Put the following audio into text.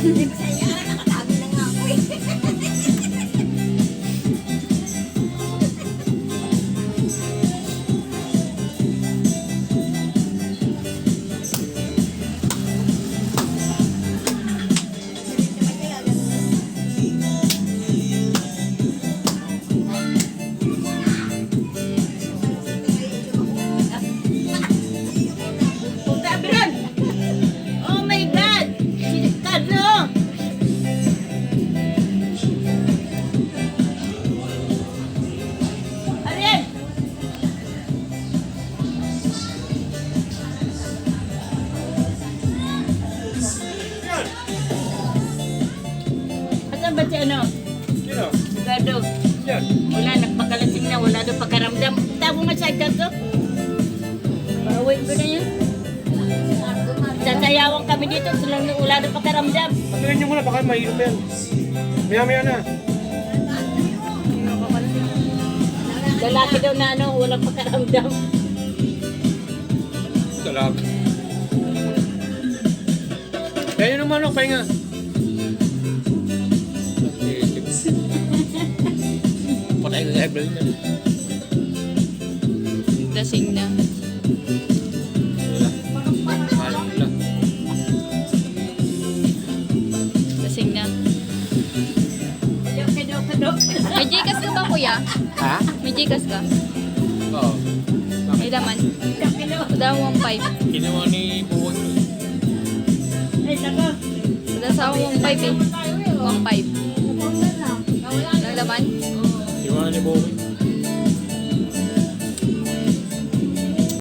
Hindi ko sa inyo, nakatabi na nga ako eh. Oh my God! Sinikat, no? Alin? Asan ba si ano? Sino? Ricardo. Yan. Wala, nagpakalasing na. Wala doon pagkaramdam. Tabo nga sa ikaw. Pauwi ko na yun. Sasayawan kami dito. Silang wala doon pagkaramdam. Patuloy niyo muna, baka mahirap yan. Maya-maya na. Lalaki daw na ano, walang pagkaramdam. Talaga. Kaya yun naman, pahinga. Patay na level niya. Lasing na. Lasing na. May Gcash ka ba, kuya? Ha? May Gcash ka? Oo. May laman? Daw 1.5. Ginawa ni Buwan. Daw sa 1.5 eh. 1.5. Ang laman? Ginawa ni Buwan.